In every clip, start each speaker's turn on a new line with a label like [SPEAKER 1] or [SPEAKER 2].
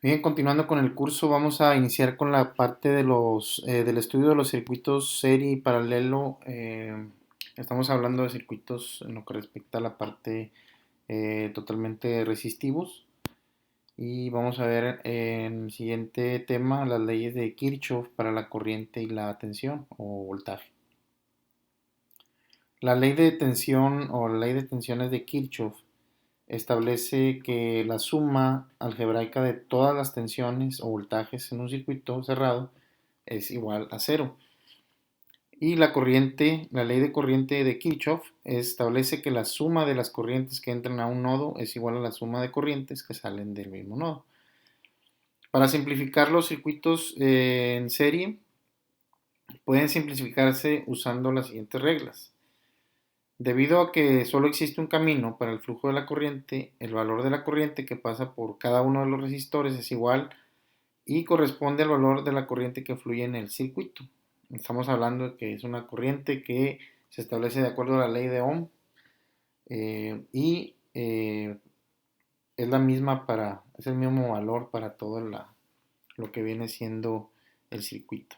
[SPEAKER 1] Bien, continuando con el curso, vamos a iniciar con la parte de del estudio de los circuitos serie y paralelo. Estamos hablando de circuitos en lo que respecta a la parte totalmente resistivos. Y vamos a ver en el siguiente tema las leyes de Kirchhoff para la corriente y la tensión o voltaje. La ley de tensión o la ley de tensiones de Kirchhoff establece que la suma algebraica de todas las tensiones o voltajes en un circuito cerrado es igual a cero. Y la corriente, la ley de corriente de Kirchhoff establece que la suma de las corrientes que entran a un nodo es igual a la suma de corrientes que salen del mismo nodo. Para simplificar los circuitos en serie, pueden simplificarse usando las siguientes reglas. Debido a que solo existe un camino para el flujo de la corriente, el valor de la corriente que pasa por cada uno de los resistores es igual y corresponde al valor de la corriente que fluye en el circuito. Estamos hablando de que es una corriente que se establece de acuerdo a la ley de Ohm y es la misma es el mismo valor para todo lo que viene siendo el circuito.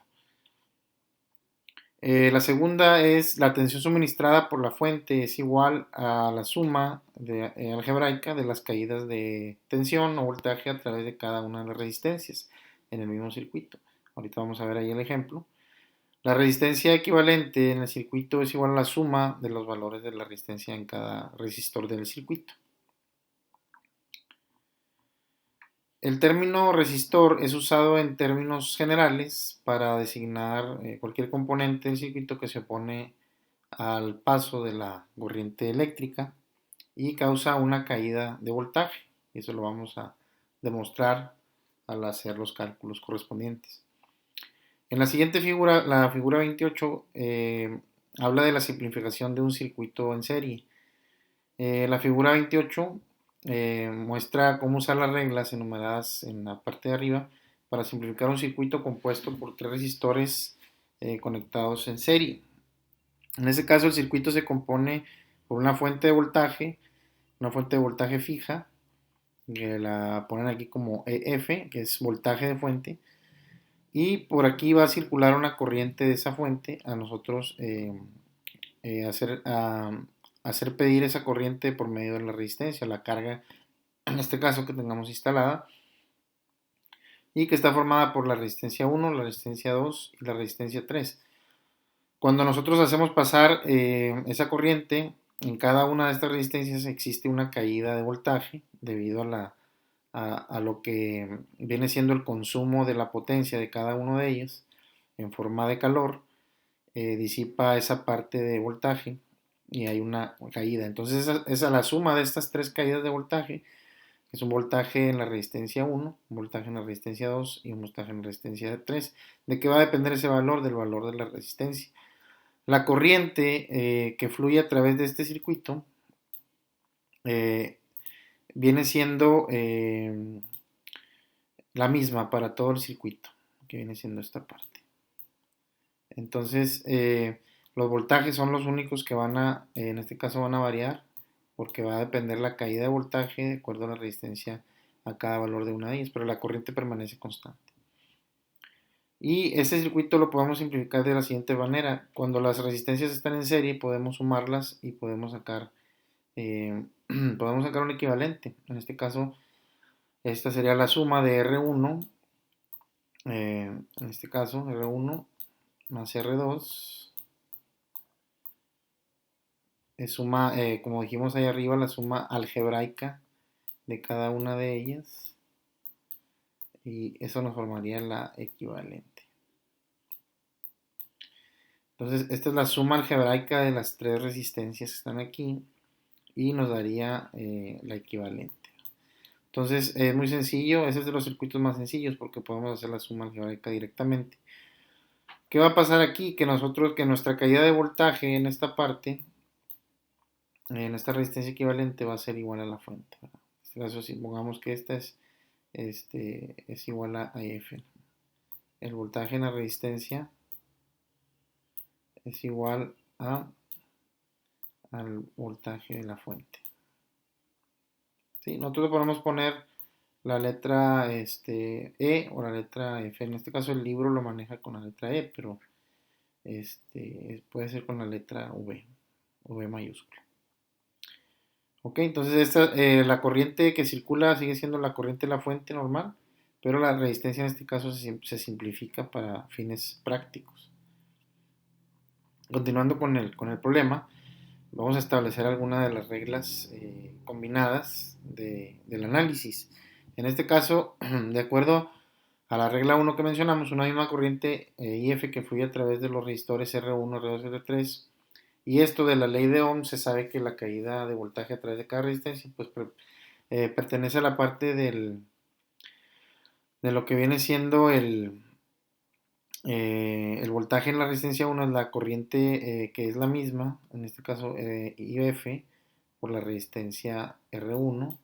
[SPEAKER 1] La segunda es la tensión suministrada por la fuente es igual a la suma algebraica de las caídas de tensión o voltaje a través de cada una de las resistencias en el mismo circuito. Ahorita vamos a ver ahí el ejemplo. La resistencia equivalente en el circuito es igual a la suma de los valores de la resistencia en cada resistor del circuito. El término resistor es usado en términos generales para designar cualquier componente del circuito que se opone al paso de la corriente eléctrica y causa una caída de voltaje. Y eso lo vamos a demostrar al hacer los cálculos correspondientes. En la siguiente figura, la figura 28, habla de la simplificación de un circuito en serie. La figura 28 muestra cómo usar las reglas enumeradas en la parte de arriba para simplificar un circuito compuesto por tres resistores conectados en serie. En este caso el circuito se compone por una fuente de voltaje fija, que la ponen aquí como EF, que es voltaje de fuente, y por aquí va a circular una corriente de esa fuente a nosotros hacer, hacer pedir esa corriente por medio de la resistencia, la carga, en este caso que tengamos instalada, y que está formada por la resistencia 1, la resistencia 2 y la resistencia 3. Cuando nosotros hacemos pasar esa corriente, en cada una de estas resistencias existe una caída de voltaje debido a lo que viene siendo el consumo de la potencia de cada uno de ellas en forma de calor, disipa esa parte de voltaje y hay una caída. Entonces esa la suma de estas tres caídas de voltaje, que es un voltaje en la resistencia 1, un voltaje en la resistencia 2 y un voltaje en la resistencia 3. ¿De qué va a depender ese valor? Del valor de la resistencia. La corriente que fluye a través de este circuito eh, viene siendo la misma para todo el circuito, que viene siendo esta parte. Entonces, los voltajes son los únicos que en este caso van a variar, porque va a depender la caída de voltaje de acuerdo a la resistencia a cada valor de una de ellas, pero la corriente permanece constante. Y este circuito lo podemos simplificar de la siguiente manera. Cuando las resistencias están en serie, podemos sumarlas y eh, podemos sacar un equivalente. En este caso, esta sería la suma de R1, en este caso R1 más R2, es suma, como dijimos ahí arriba, la suma algebraica de cada una de ellas y eso nos formaría la equivalente. Entonces, esta es la suma algebraica de las tres resistencias que están aquí y nos daría la equivalente. Entonces, es muy sencillo, ese es de los circuitos más sencillos porque podemos hacer la suma algebraica directamente. ¿Qué va a pasar aquí? Que nuestra caída de voltaje en esta parte, en esta resistencia equivalente, va a ser igual a la fuente. En este caso, supongamos que es igual a F. El voltaje en la resistencia es igual al voltaje de la fuente. ¿Sí? Nosotros podemos poner la letra E o la letra F. En este caso el libro lo maneja con la letra E, pero puede ser con la letra V, V mayúscula. Ok, entonces la corriente que circula sigue siendo la corriente de la fuente normal, pero la resistencia en este caso se simplifica para fines prácticos. Continuando con el problema, vamos a establecer algunas de las reglas combinadas del análisis. En este caso, de acuerdo a la regla 1 que mencionamos, una misma corriente IF que fluye a través de los resistores R1, R2, R3, y esto de la ley de Ohm, se sabe que la caída de voltaje a través de cada resistencia pues, pertenece a la parte de lo que viene siendo el voltaje en la resistencia 1 es la corriente que es la misma, en este caso IF, por la resistencia R1,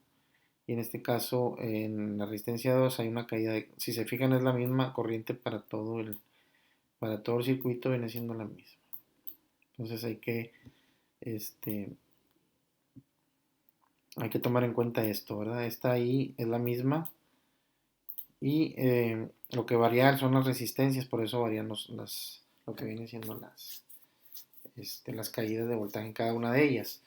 [SPEAKER 1] y en este caso en la resistencia 2 hay una caída, si se fijan es la misma corriente para todo el circuito, viene siendo la misma. Entonces este, hay que tomar en cuenta esto, ¿verdad? Esta ahí es la misma y lo que varía son las resistencias, por eso varían lo que vienen siendo las caídas de voltaje en cada una de ellas.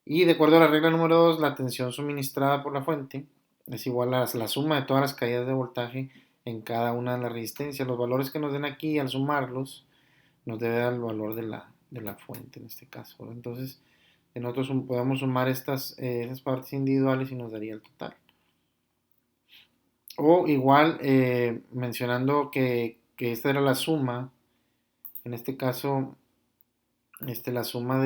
[SPEAKER 1] Y de acuerdo a la regla número 2, la tensión suministrada por la fuente es igual a la suma de todas las caídas de voltaje en cada una de las resistencias. Los valores que nos den aquí, al sumarlos, nos debe dar el valor de la fuente en este caso, ¿verdad? Entonces, nosotros podemos sumar esas partes individuales y nos daría el total. O igual, mencionando que esta era la suma, en este caso, la suma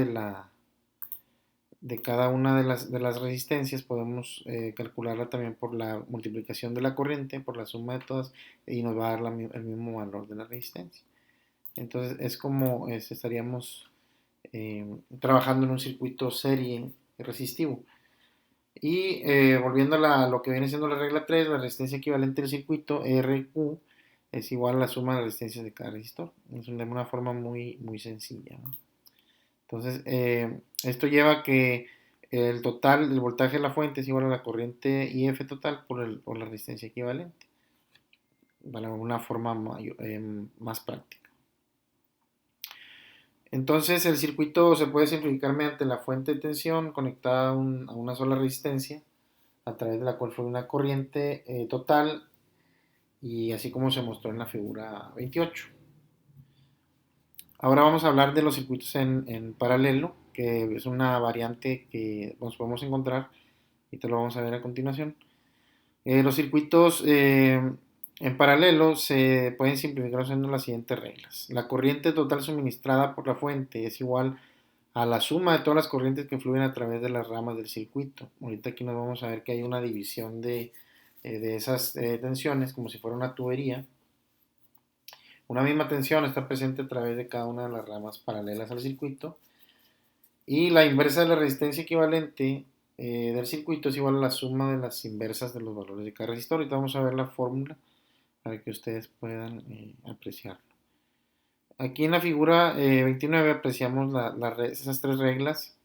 [SPEAKER 1] de cada una de las resistencias, podemos calcularla también por la multiplicación de la corriente, por la suma de todas, y nos va a dar el mismo valor de la resistencia. Entonces, es como estaríamos trabajando en un circuito serie resistivo. Y volviendo a lo que viene siendo la regla 3, la resistencia equivalente del circuito, RQ, es igual a la suma de resistencias de cada resistor. Es de una forma muy, muy sencilla, ¿no? Entonces, esto lleva a que el total del voltaje de la fuente es igual a la corriente IF total por la resistencia equivalente, para una forma más práctica. Entonces, el circuito se puede simplificar mediante la fuente de tensión conectada a una sola resistencia, a través de la cual fue una corriente total, y así como se mostró en la figura 28. Ahora vamos a hablar de los circuitos en paralelo, que es una variante que nos podemos encontrar y te lo vamos a ver a continuación. Los circuitos en paralelo se pueden simplificar usando las siguientes reglas. La corriente total suministrada por la fuente es igual a la suma de todas las corrientes que fluyen a través de las ramas del circuito. Ahorita aquí nos vamos a ver que hay una división de esas tensiones como si fuera una tubería. Una misma tensión está presente a través de cada una de las ramas paralelas al circuito, y la inversa de la resistencia equivalente del circuito es igual a la suma de las inversas de los valores de cada resistor. Ahorita vamos a ver la fórmula para que ustedes puedan apreciarlo. Aquí en la figura 29 apreciamos esas tres reglas.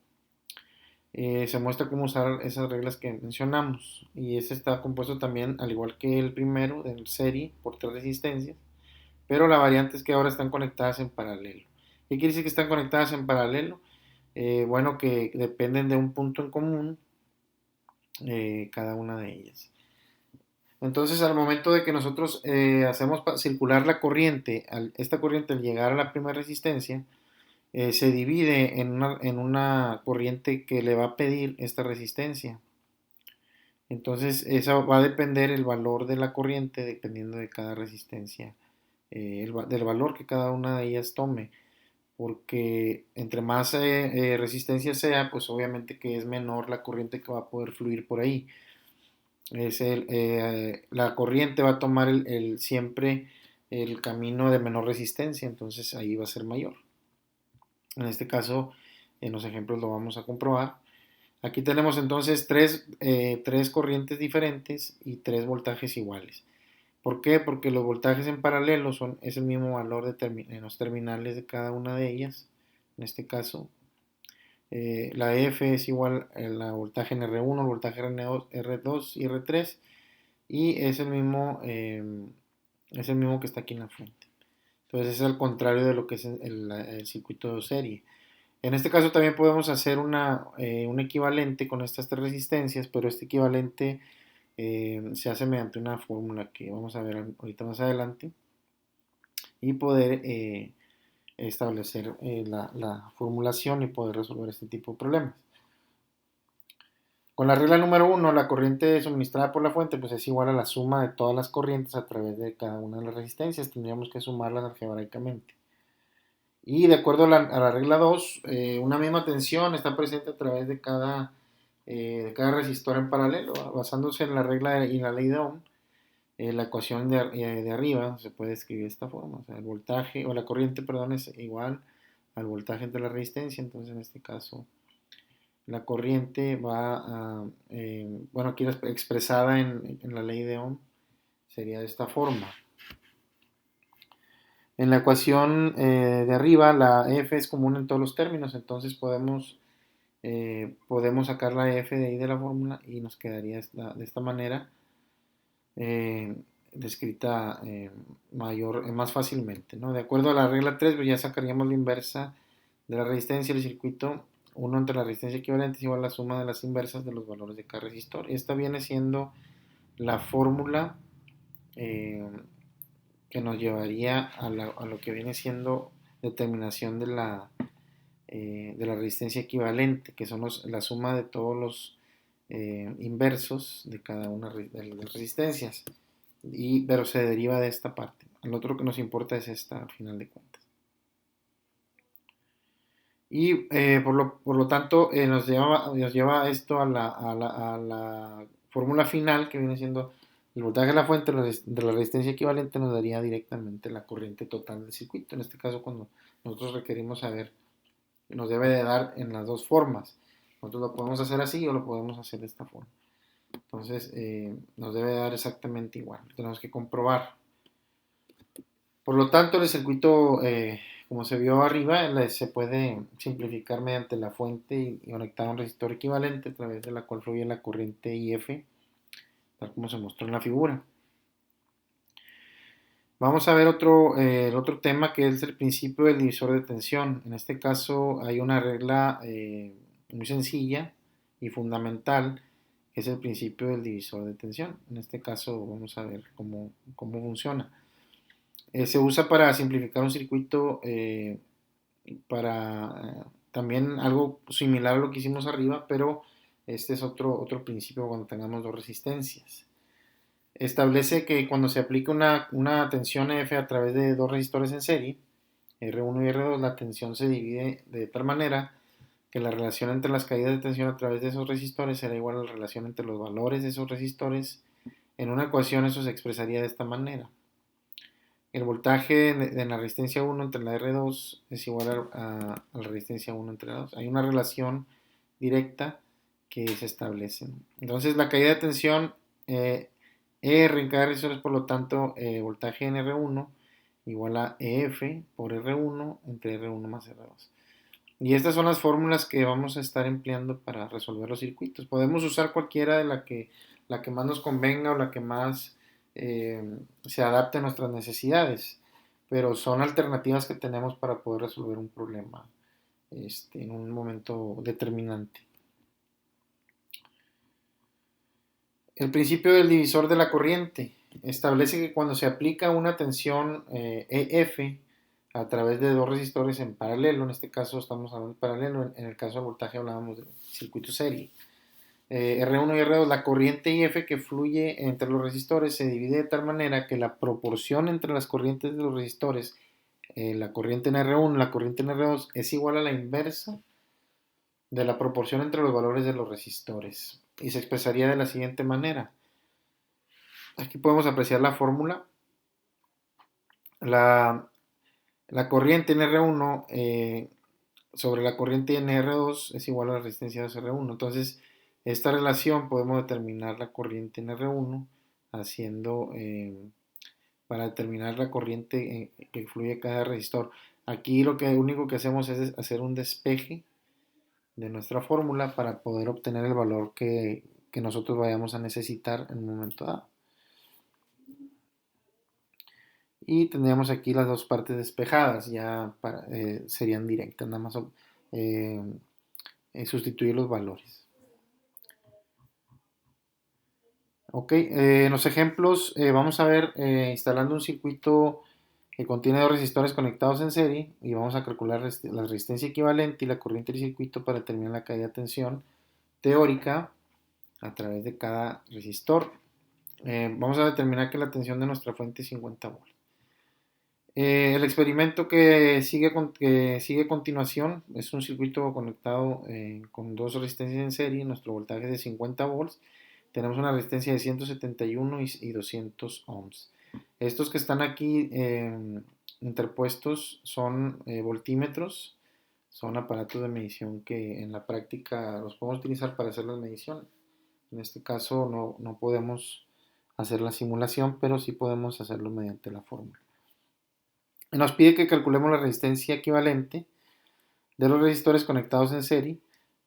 [SPEAKER 1] Se muestra cómo usar esas reglas que mencionamos, y ese está compuesto también, al igual que el primero, del serie, por tres resistencias, pero la variante es que ahora están conectadas en paralelo. ¿Qué quiere decir que están conectadas en paralelo? Bueno, que dependen de un punto en común cada una de ellas. Entonces, al momento de que nosotros hacemos circular la corriente, esta corriente al llegar a la primera resistencia, se divide en una corriente que le va a pedir esta resistencia. Entonces, esa va a depender el valor de la corriente dependiendo de cada resistencia, del valor que cada una de ellas tome, porque entre más resistencia sea, pues obviamente que es menor la corriente que va a poder fluir por ahí. La corriente va a tomar siempre el camino de menor resistencia, entonces ahí va a ser mayor. En este caso, en los ejemplos lo vamos a comprobar. Aquí tenemos entonces tres corrientes diferentes y tres voltajes iguales. ¿Por qué? Porque los voltajes en paralelo es el mismo valor en los terminales de cada una de ellas. En este caso, la F es igual al voltaje en R1, el voltaje R2 y R3. y es el mismo que está aquí en la fuente. Entonces es al contrario de lo que es el circuito de serie. En este caso también podemos hacer un equivalente con estas tres resistencias, pero este equivalente se hace mediante una fórmula que vamos a ver ahorita más adelante y poder establecer la formulación y poder resolver este tipo de problemas. Con la regla número uno, la corriente suministrada por la fuente pues es igual a la suma de todas las corrientes a través de cada una de las resistencias. Tendríamos que sumarlas algebraicamente. Y de acuerdo a la regla 2, una misma tensión está presente a través de cada resistor en paralelo. Basándose en la regla y la ley de Ohm, la ecuación de arriba se puede escribir de esta forma. O sea, el voltaje, o la corriente, perdón, es igual al voltaje entre la resistencia. Entonces, en este caso, la corriente va bueno, aquí expresada en la ley de Ohm, sería de esta forma. En la ecuación de arriba, la F es común en todos los términos, entonces podemos sacar la F de ahí de la fórmula y nos quedaría de esta manera eh, descrita más fácilmente, ¿no? De acuerdo a la regla 3, pues ya sacaríamos la inversa de la resistencia del circuito. 1 entre la resistencia equivalente es igual a la suma de las inversas de los valores de cada resistor. Esta viene siendo la fórmula eh, que nos llevaría a lo que viene siendo determinación de la resistencia equivalente, que son la suma de todos los inversos de cada una de las resistencias, pero se deriva de esta parte. Lo otro que nos importa es esta, al final de cuentas. Y por lo tanto nos lleva esto a la fórmula final, que viene siendo el voltaje de la fuente de la resistencia equivalente, nos daría directamente la corriente total del circuito. En este caso, cuando nosotros requerimos saber, nos debe de dar en las dos formas. Nosotros lo podemos hacer así o lo podemos hacer de esta forma. Entonces, nos debe dar exactamente igual. Tenemos que comprobar. Por lo tanto, el circuito, como se vio arriba, se puede simplificar mediante la fuente y conectar a un resistor equivalente a través de la cual fluye la corriente IF, tal como se mostró en la figura. Vamos a ver el otro tema, que es el principio del divisor de tensión. En este caso hay una regla muy sencilla y fundamental, que es el principio del divisor de tensión. En este caso vamos a ver cómo funciona. Se usa para simplificar un circuito, para también algo similar a lo que hicimos arriba, pero este es otro principio cuando tengamos dos resistencias. Establece que cuando se aplica una tensión F a través de dos resistores en serie, R1 y R2, la tensión se divide de tal manera que la relación entre las caídas de tensión a través de esos resistores será igual a la relación entre los valores de esos resistores. En una ecuación eso se expresaría de esta manera. El voltaje de la resistencia 1 entre la R2 es igual a la resistencia 1 entre la 2. Hay una relación directa que se establece. Entonces la caída de tensión R en cada resistor es, por lo tanto, voltaje en R1 igual a EF por R1 entre R1 más R2. Y estas son las fórmulas que vamos a estar empleando para resolver los circuitos. Podemos usar cualquiera de la que más nos convenga o la que más se adapte a nuestras necesidades, pero son alternativas que tenemos para poder resolver un problema en un momento determinante. El principio del divisor de la corriente establece que cuando se aplica una tensión EF a través de dos resistores en paralelo, en este caso estamos hablando de paralelo, en el caso del voltaje hablábamos de circuito serie, R1 y R2, la corriente IF que fluye entre los resistores se divide de tal manera que la proporción entre las corrientes de los resistores, la corriente en R1 y la corriente en R2, es igual a la inversa de la proporción entre los valores de los resistores. Y se expresaría de la siguiente manera. Aquí podemos apreciar la fórmula. La corriente en R1 sobre la corriente en R2 es igual a la resistencia de R1. Entonces, esta relación podemos determinar la corriente en R1 haciendo, para determinar la corriente que fluye cada resistor. Aquí lo único que hacemos es hacer un despeje de nuestra fórmula para poder obtener el valor que nosotros vayamos a necesitar en un momento dado. y tendríamos aquí las dos partes despejadas, ya serían directas, nada más eh, sustituir los valores. Ok, en los ejemplos vamos a ver instalando un circuito que contiene dos resistores conectados en serie y vamos a calcular la resistencia equivalente y la corriente del circuito para determinar la caída de tensión teórica a través de cada resistor. Vamos a determinar que la tensión de nuestra fuente es 50 volts. El experimento que sigue a continuación es un circuito conectado con dos resistencias en serie. Nuestro voltaje es de 50 volts. Tenemos una resistencia de 171 y 200 ohms. Estos que están aquí interpuestos son voltímetros. Son aparatos de medición que en la práctica los podemos utilizar para hacer las mediciones. En este caso no podemos hacer la simulación, pero sí podemos hacerlo mediante la fórmula. Nos pide que calculemos la resistencia equivalente de los resistores conectados en serie,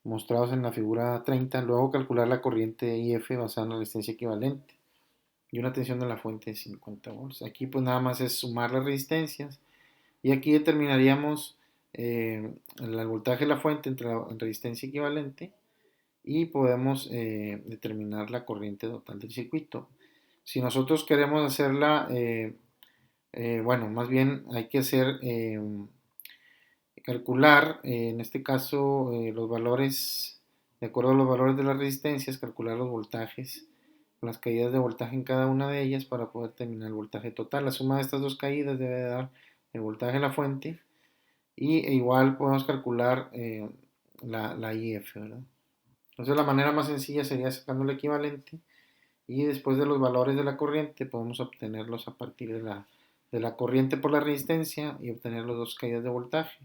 [SPEAKER 1] mostrados en la figura 30, luego calcular la corriente IF basada en la resistencia equivalente y una tensión de la fuente de 50 volts. Aquí pues nada más es sumar las resistencias y aquí determinaríamos el voltaje de la fuente entre la resistencia equivalente y podemos determinar la corriente total del circuito. Si nosotros queremos hacerla, bueno, más bien hay que hacer calcular, en este caso, los valores, de acuerdo a los valores de las resistencias, calcular los voltajes, las caídas de voltaje en cada una de ellas para poder determinar el voltaje total. La suma de estas dos caídas debe dar el voltaje de la fuente y igual podemos calcular la IF, ¿verdad? Entonces la manera más sencilla sería sacando el equivalente y después de los valores de la corriente podemos obtenerlos a partir de la corriente por la resistencia y obtener las dos caídas de voltaje.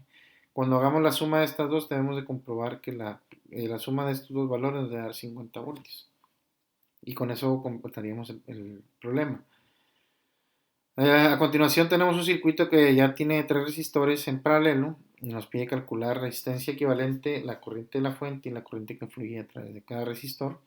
[SPEAKER 1] Cuando hagamos la suma de estas dos debemos de comprobar que la suma de estos dos valores nos debe dar 50 voltios y con eso completaríamos el problema. A continuación tenemos un circuito que ya tiene tres resistores en paralelo y nos pide calcular resistencia equivalente, la corriente de la fuente y la corriente que fluye a través de cada resistor.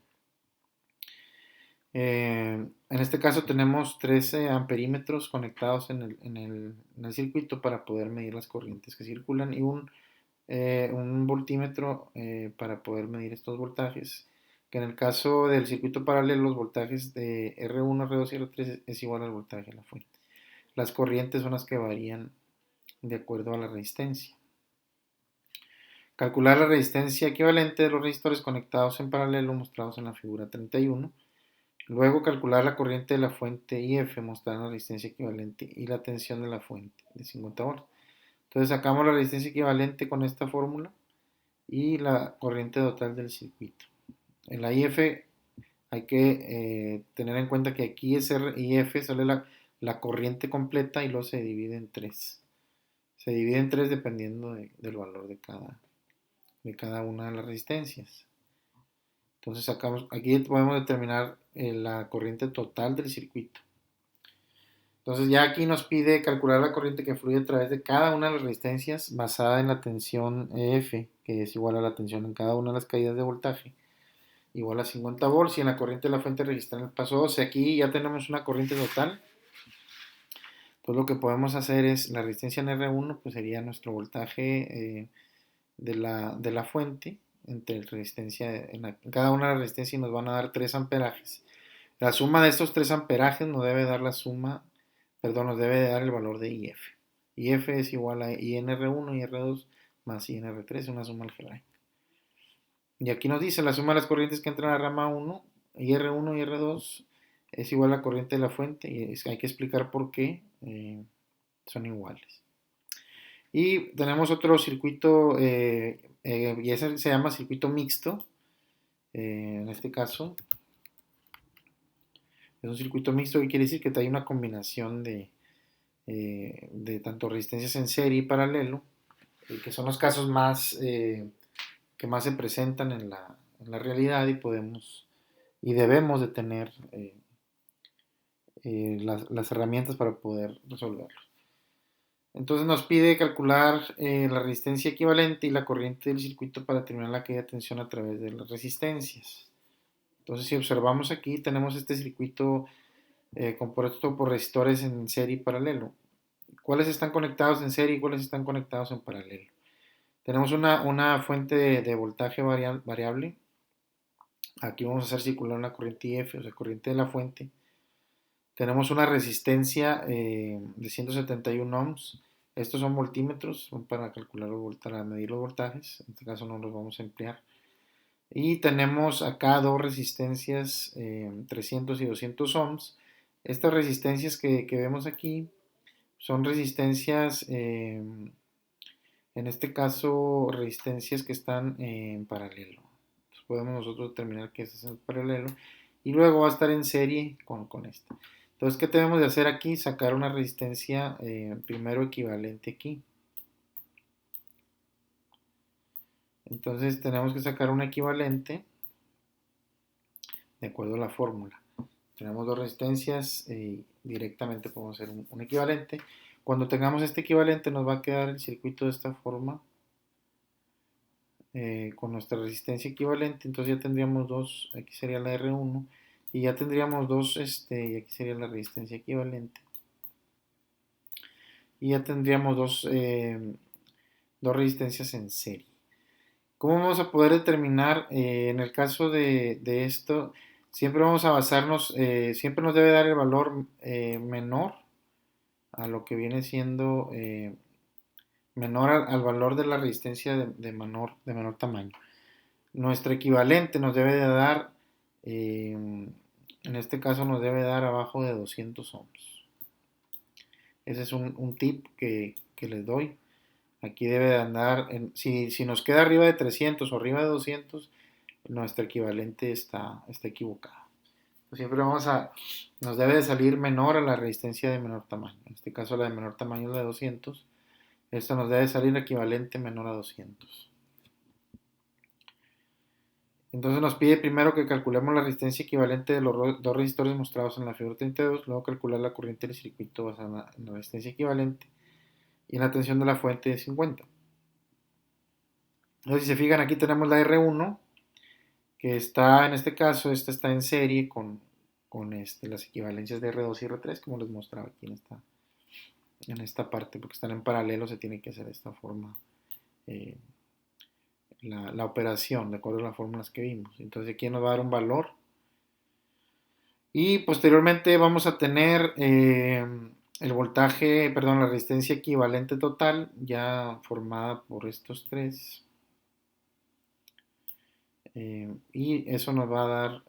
[SPEAKER 1] En este caso tenemos 13 amperímetros conectados en el circuito para poder medir las corrientes que circulan y un voltímetro para poder medir estos voltajes, que en el caso del circuito paralelo los voltajes de R1, R2 y R3 es igual al voltaje de la fuente. Las corrientes son las que varían de acuerdo a la resistencia. Calcular la resistencia equivalente de los resistores conectados en paralelo mostrados en la figura 31. Luego calcular la corriente de la fuente IF mostrando la resistencia equivalente y la tensión de la fuente de 50 volts. Entonces sacamos la resistencia equivalente con esta fórmula y la corriente total del circuito. En la IF hay que tener en cuenta que aquí es IF sale la corriente completa y luego se divide en 3. Se divide en 3 dependiendo del valor de cada una de las resistencias. Entonces aquí podemos determinar la corriente total del circuito. Entonces ya aquí nos pide calcular la corriente que fluye a través de cada una de las resistencias basada en la tensión F, que es igual a la tensión en cada una de las caídas de voltaje, igual a 50 volts, y en la corriente de la fuente registrar el paso 12. Aquí ya tenemos una corriente total. Entonces lo que podemos hacer es, la resistencia en R1 pues sería nuestro voltaje de la fuente, entre resistencia, en cada una de las resistencias nos van a dar 3 amperajes. La suma de estos 3 amperajes nos debe dar nos debe dar el valor de IF. IF es igual a INR1 y R2 más INR3, una suma algebraica. Y aquí nos dice la suma de las corrientes que entran a la rama 1, IR1 y R2 es igual a la corriente de la fuente y hay que explicar por qué son iguales. Y tenemos otro circuito y ese se llama circuito mixto. En este caso es un circuito mixto que quiere decir que hay una combinación de tanto resistencias en serie y paralelo, que son los casos que más se presentan en la realidad y debemos de tener las herramientas para poder resolverlos. Entonces nos pide calcular la resistencia equivalente y la corriente del circuito para determinar la caída de tensión a través de las resistencias. Entonces si observamos aquí tenemos este circuito compuesto por resistores en serie y paralelo. ¿Cuáles están conectados en serie y cuáles están conectados en paralelo? Tenemos una fuente de voltaje variable. Aquí vamos a hacer circular una corriente IF, o sea, corriente de la fuente. Tenemos una resistencia de 171 ohms. Estos son voltímetros, son para calcular para medir los voltajes. En este caso no los vamos a emplear. Y tenemos acá dos resistencias, 300 y 200 ohms. Estas resistencias que vemos aquí son resistencias, en este caso, resistencias que están en paralelo. Entonces podemos nosotros determinar que es en paralelo y luego va a estar en serie con esta. Entonces, ¿qué tenemos de hacer aquí? Sacar una resistencia primero equivalente aquí. Entonces tenemos que sacar un equivalente de acuerdo a la fórmula. Tenemos dos resistencias y directamente podemos hacer un equivalente. Cuando tengamos este equivalente nos va a quedar el circuito de esta forma, con nuestra resistencia equivalente. Entonces ya tendríamos dos, aquí sería la R1 y ya tendríamos dos, y aquí sería la resistencia equivalente. Y ya tendríamos dos resistencias en serie. ¿Cómo vamos a poder determinar en el caso de esto? Siempre vamos a basarnos, siempre nos debe dar el valor menor a lo que viene siendo menor al valor de la resistencia de menor tamaño. Nuestro equivalente nos debe de dar, en este caso nos debe dar abajo de 200 ohms. Ese es un tip que les doy. Aquí debe de andar, si nos queda arriba de 300 o arriba de 200, nuestro equivalente está equivocado. Siempre nos debe de salir menor a la resistencia de menor tamaño. En este caso la de menor tamaño es la de 200. Esta nos debe salir equivalente menor a 200. Entonces nos pide primero que calculemos la resistencia equivalente de los dos resistores mostrados en la figura 32, luego calcular la corriente del circuito basada en la resistencia equivalente y en la tensión de la fuente de 50. Entonces, si se fijan, aquí tenemos la R1, que está, en este caso, esta está en serie con las equivalencias de R2 y R3, como les mostraba aquí en esta parte, porque están en paralelo, se tiene que hacer de esta forma eh, la operación, de acuerdo a las fórmulas que vimos. Entonces aquí nos va a dar un valor. Y posteriormente vamos a tener el voltaje, perdón, la resistencia equivalente total, ya formada por estos tres. Y eso nos va a dar,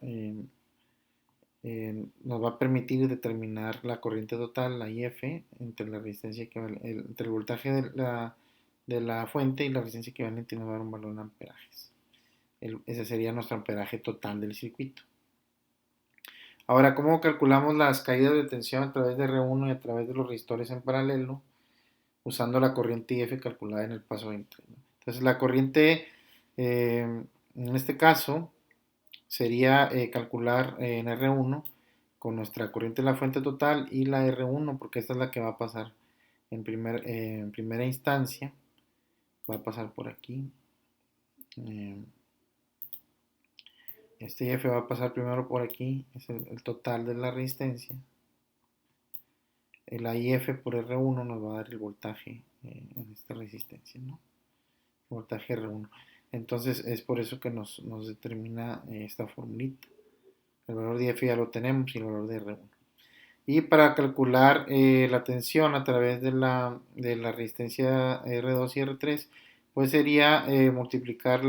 [SPEAKER 1] nos va a permitir determinar la corriente total, la IF, entre la resistencia entre el voltaje de la fuente y la resistencia equivalente, y nos va a dar un valor en amperajes. Ese sería nuestro amperaje total del circuito. Ahora, ¿cómo calculamos las caídas de tensión a través de R1 y a través de los resistores en paralelo? Usando la corriente IF calculada en el paso 20. Entonces, la corriente, en este caso, sería calcular en R1 con nuestra corriente de la fuente total y la R1, porque esta es la que va a pasar en primera instancia. Va a pasar por aquí. Este IF va a pasar primero por aquí, es el total de la resistencia. La IF por R1 nos va a dar el voltaje en esta resistencia, ¿no? Voltaje R1. Entonces es por eso que nos determina esta formulita. El valor de IF ya lo tenemos y el valor de R1. Y para calcular la tensión a través de la resistencia R2 y R3, pues sería multiplicar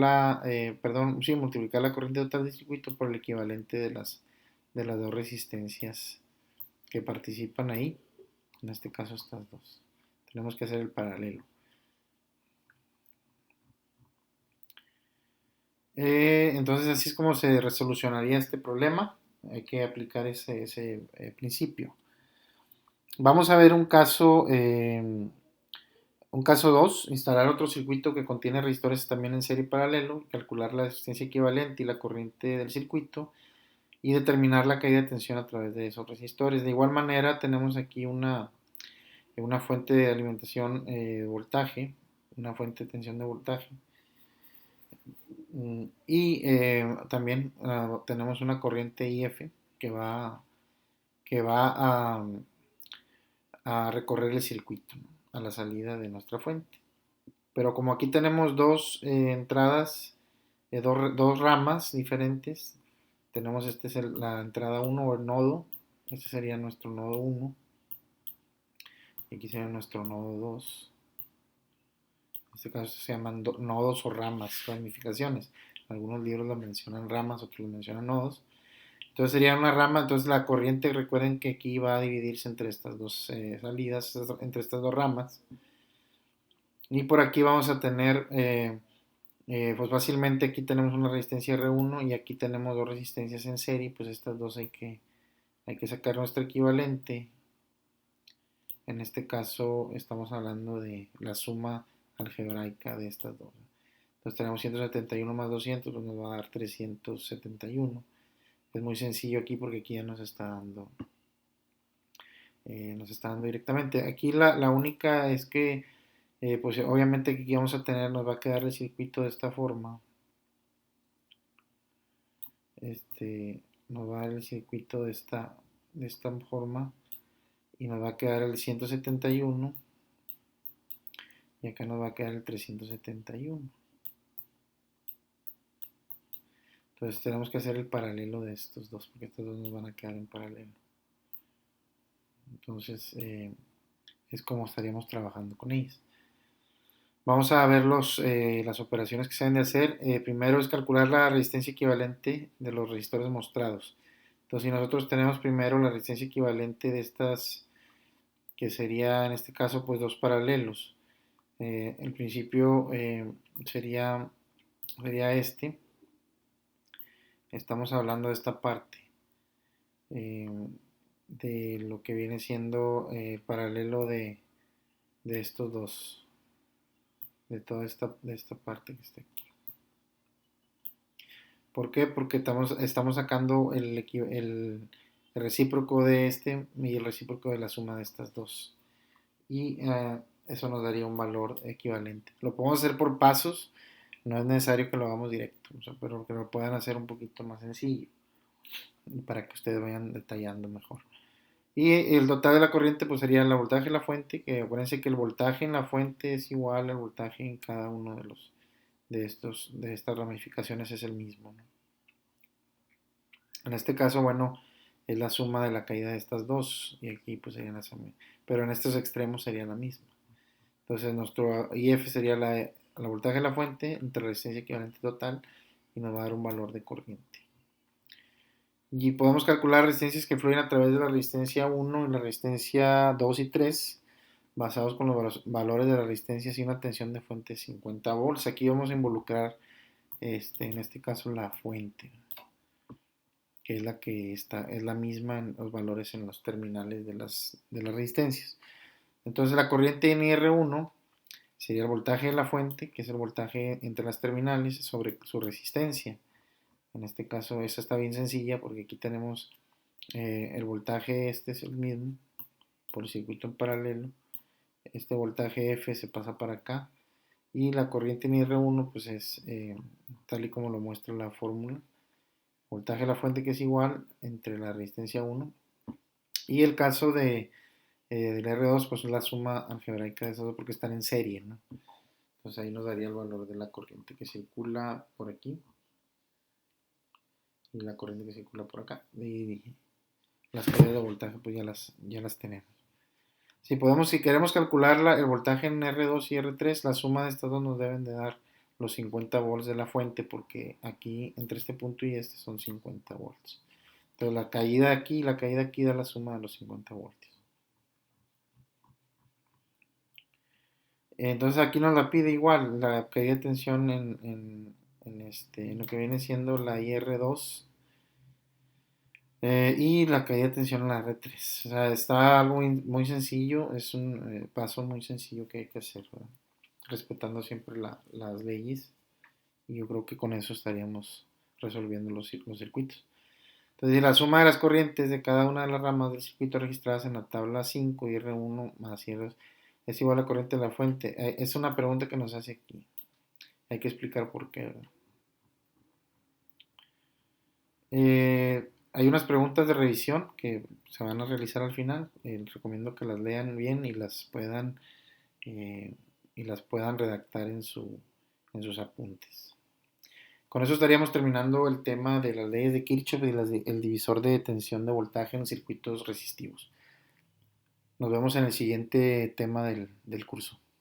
[SPEAKER 1] multiplicar la corriente total del circuito por el equivalente de las dos resistencias que participan ahí. En este caso estas dos. Tenemos que hacer el paralelo. Entonces así es como se resolucionaría este problema. Hay que aplicar ese principio. Vamos a ver un caso 2, instalar otro circuito que contiene resistores también en serie paralelo, calcular la resistencia equivalente y la corriente del circuito y determinar la caída de tensión a través de esos resistores. De igual manera tenemos aquí una fuente de alimentación de voltaje, una fuente de tensión de voltaje. Y también tenemos una corriente IF que que va a recorrer el circuito, ¿no? A la salida de nuestra fuente. Pero como aquí tenemos dos entradas, dos ramas diferentes, tenemos la entrada uno o el nodo, este sería nuestro nodo uno, y aquí sería nuestro nodo 2. En este caso se llaman nodos o ramas, ramificaciones. Algunos libros lo mencionan ramas, otros lo mencionan nodos. Entonces sería una rama, entonces la corriente, recuerden que aquí va a dividirse entre estas dos salidas, entre estas dos ramas. Y por aquí vamos a tener, pues fácilmente aquí tenemos una resistencia R1 y aquí tenemos dos resistencias en serie, pues estas dos hay que sacar nuestro equivalente. En este caso estamos hablando de la suma algebraica de estas dos. Entonces tenemos 171 más 200, pues nos va a dar 371. Es muy sencillo aquí porque aquí ya nos está dando directamente. Aquí la única es que, pues obviamente aquí vamos a tener, nos va a quedar el circuito de esta forma. Nos va a dar el circuito de esta forma y nos va a quedar el 171 y acá nos va a quedar el 371. Entonces tenemos que hacer el paralelo de estos dos porque estos dos nos van a quedar en paralelo. Entonces es como estaríamos trabajando con ellos. Vamos a ver las operaciones que se deben de hacer. Primero es calcular la resistencia equivalente de los resistores mostrados. Entonces, si nosotros tenemos primero la resistencia equivalente de estas, que sería en este caso pues dos paralelos. El principio sería este. Estamos hablando de esta parte. De lo que viene siendo paralelo de estos dos. De toda esta parte que está aquí. ¿Por qué? Porque estamos sacando el recíproco de este y el recíproco de la suma de estas dos. Y eso nos daría un valor equivalente. Lo podemos hacer por pasos, no es necesario que lo hagamos directo, o sea, pero que lo puedan hacer un poquito más sencillo para que ustedes vayan detallando mejor. Y el total de la corriente pues sería el voltaje de la fuente, que acuérdense que el voltaje en la fuente es igual al voltaje en cada uno de estas ramificaciones es el mismo, ¿no? En este caso, bueno, es la suma de la caída de estas dos y aquí pues sería la suma, pero en estos extremos sería la misma. Entonces nuestro IF sería la voltaje de la fuente entre resistencia equivalente total y nos va a dar un valor de corriente. Y podemos calcular resistencias que fluyen a través de la resistencia 1 y la resistencia 2 y 3 basados con los valores de la resistencia y una tensión de fuente de 50 volts. Aquí vamos a involucrar en este caso la fuente, que es la misma en los valores en los terminales de las resistencias. Entonces la corriente en IR1 sería el voltaje de la fuente, que es el voltaje entre las terminales, sobre su resistencia. En este caso esa está bien sencilla porque aquí tenemos el voltaje, este es el mismo, por el circuito en paralelo. Este voltaje F se pasa para acá. Y la corriente en IR1 pues es tal y como lo muestra la fórmula. Voltaje de la fuente que es igual entre la resistencia 1. Y el caso del R2 pues es la suma algebraica de esos dos porque están en serie, ¿no? Entonces ahí nos daría el valor de la corriente que circula por aquí y la corriente que circula por acá. Y las caídas de voltaje pues ya las tenemos. Si queremos calcular el voltaje en R2 y R3, la suma de estas dos nos deben de dar los 50 volts de la fuente porque aquí entre este punto y este son 50 volts. Entonces la caída aquí y la caída aquí da la suma de los 50 voltios. Entonces aquí nos la pide igual, la caída de tensión en lo que viene siendo la IR2 y la caída de tensión en la R3. O sea, está algo muy sencillo, es un paso muy sencillo que hay que hacer, ¿verdad? Respetando siempre las leyes. Y yo creo que con eso estaríamos resolviendo los circuitos. Entonces, la suma de las corrientes de cada una de las ramas del circuito registradas en la tabla 5 y R1 más R2 es igual a la corriente de la fuente. Es una pregunta que nos hace aquí. Hay que explicar por qué, ¿verdad? Hay unas preguntas de revisión que se van a realizar al final. Recomiendo que las lean bien eh, y las puedan redactar en sus apuntes. Con eso estaríamos terminando el tema de las leyes de Kirchhoff y el divisor de tensión de voltaje en circuitos resistivos. Nos vemos en el siguiente tema del curso.